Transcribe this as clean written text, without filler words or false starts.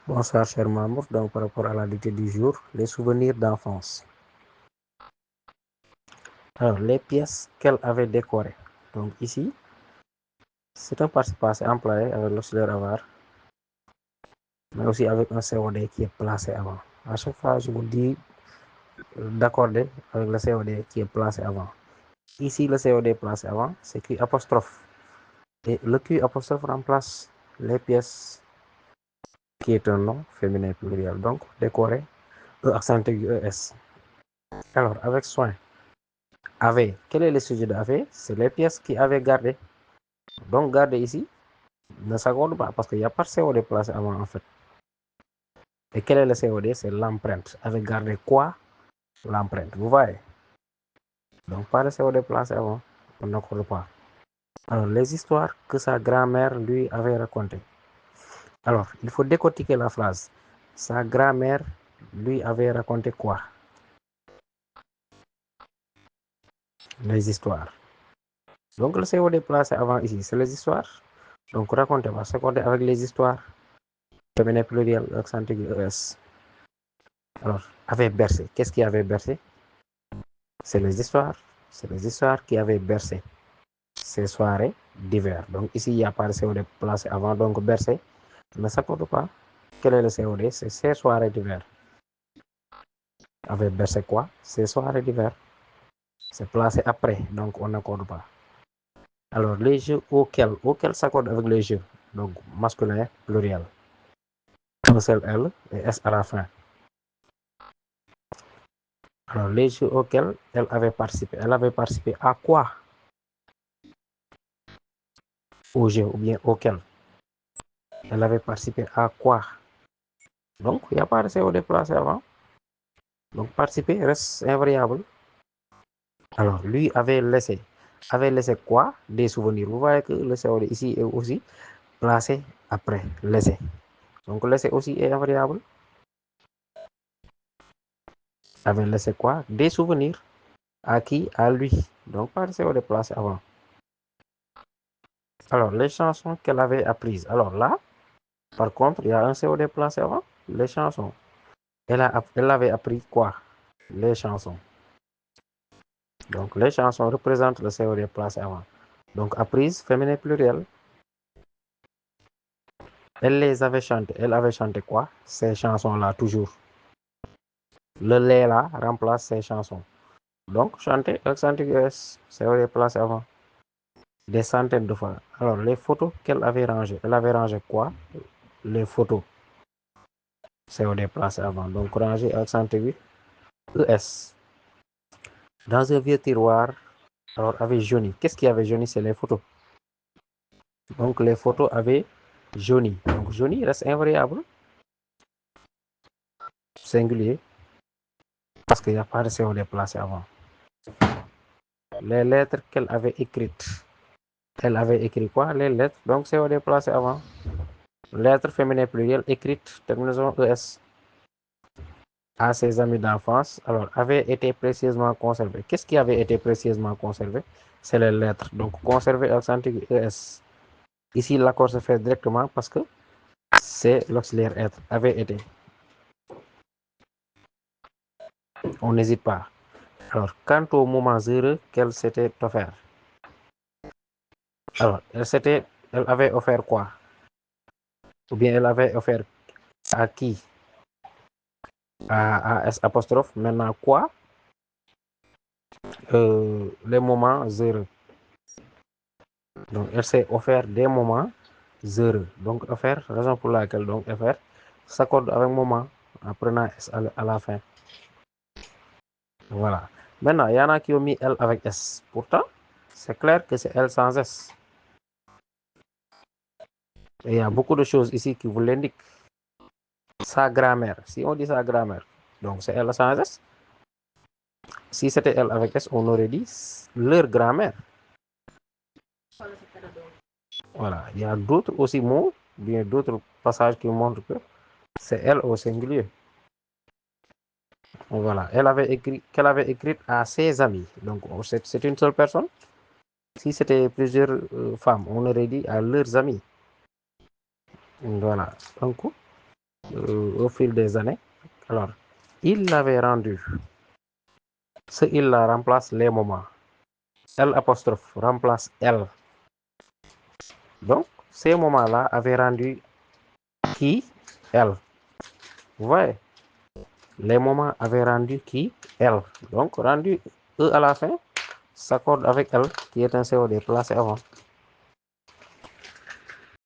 Bonsoir, chers membres. Donc, par rapport à la dictée du jour, les souvenirs d'enfance. Alors, les pièces qu'elle avait décorées. Donc, ici, c'est un participe passé employé avec l'auxiliaire avoir, mais aussi avec un COD qui est placé avant. À chaque fois, je vous dis d'accorder avec le COD qui est placé avant. Ici, le COD placé avant, c'est Q apostrophe. Et le Q apostrophe remplace les pièces qui est un nom féminin pluriel. Donc, décoré, E accent aigu ES. Alors, avec soin. Avait. Quel est le sujet de avait? C'est les pièces qui avaient gardé. Donc, garder ici ne s'accorde pas parce qu'il n'y a pas de COD placé avant en fait. Et quel est le COD? C'est l'empreinte. Avec garder quoi? L'empreinte. Vous voyez? Donc, pas de COD placé avant. On n'accorde pas. Alors, les histoires que sa grand-mère lui avait racontées. Alors, il faut décortiquer la phrase. Sa grand-mère lui avait raconté quoi? Les histoires. Donc, le COD placé avant ici, c'est les histoires. Donc, raconter va s'accorder avec les histoires. Féminin pluriel, accent aigu ES. Alors, avait bercé. Qu'est-ce qui avait bercé? C'est les histoires. C'est les histoires qui avaient bercé ces soirées d'hiver. Donc, ici, il n'y a pas de COD placé avant. Donc, bercé ne s'accorde pas. Quel est le COD? C'est ces soirées d'hiver. Avait bercé quoi? Ces soirées d'hiver. C'est placé après. Donc, on n'accorde pas. Alors, les jeux auxquels s'accorde avec les jeux. Donc, masculin, pluriel. Un seul L et S à la fin. Alors, les jeux auxquels elle avait participé. Elle avait participé à quoi? Au jeu ou bien auquel. Elle avait participé à quoi? Donc, il n'y a pas de COD placé avant. Donc, participer reste invariable. Alors, lui avait laissé. Avait laissé quoi? Des souvenirs. Vous voyez que le COD ici est aussi placé après. Laissé. Donc, laissé aussi est invariable. Avait laissé quoi? Des souvenirs. À qui? À lui. Donc, pas de COD placé avant. Alors, les chansons qu'elle avait apprises. Alors là, par contre, il y a un COD placé avant. Les chansons. Elle avait appris quoi? Les chansons. Donc, les chansons représentent le COD placé avant. Donc, apprise, féminin pluriel. Elle les avait chantées. Elle avait chanté quoi? Ces chansons-là, toujours. Le lait là remplace ces chansons. Donc, chanter, accent aigu ES, COD placé avant. Des centaines de fois. Alors, les photos qu'elle avait rangées. Elle avait rangé quoi? Les photos. COD placé avant. Donc, ranger, accent aigu ES. Dans un vieux tiroir, alors avait jauni. Qu'est-ce qui avait jauni? C'est les photos. Donc, les photos avaient jauni. Donc, jauni reste invariable. Singulier. Parce qu'il n'y a pas de COD placé avant. Les lettres qu'elle avait écrites. Elle avait écrit quoi? Les lettres. Donc, COD placé avant. Lettres féminin pluriel écrites. Terminaison ES. À ses amis d'enfance. Alors, avait été précieusement conservé. Qu'est-ce qui avait été précieusement conservé? C'est les lettres. Donc, conservé accent aigu ES. Ici, l'accord se fait directement parce que c'est l'auxiliaire être. Avait été. On n'hésite pas. Alors, quant aux moments heureux qu'elle s'était offert. Alors, elle avait offert quoi? Ou bien elle avait offert à qui? À S apostrophe. Maintenant, quoi? Les moments heureux. Donc, elle s'est offert des moments heureux. Donc, offert, raison pour laquelle donc offert s'accorde avec moment en prenant S à la fin. Voilà. Maintenant, il y en a qui ont mis L avec S. Pourtant, c'est clair que c'est L sans S. Et il y a beaucoup de choses ici qui vous l'indiquent. Sa grammaire. Si on dit sa grammaire, donc c'est L sans S. Si c'était L avec S, on aurait dit leur grammaire. Voilà. Il y a d'autres aussi mots, bien d'autres passages qui montrent que c'est elle au singulier. Voilà. Qu'elle avait écrit à ses amis. Donc, c'est une seule personne. Si c'était plusieurs femmes, on aurait dit à leurs amis. Voilà. Donc, au fil des années. Alors, il l'avait rendu. Ce il là remplace les moments. L apostrophe remplace L. Donc, ces moments-là avaient rendu qui L. Vous voyez? Les moments avaient rendu qui L. Donc, rendu E à la fin s'accorde avec L, qui est un COD placé avant.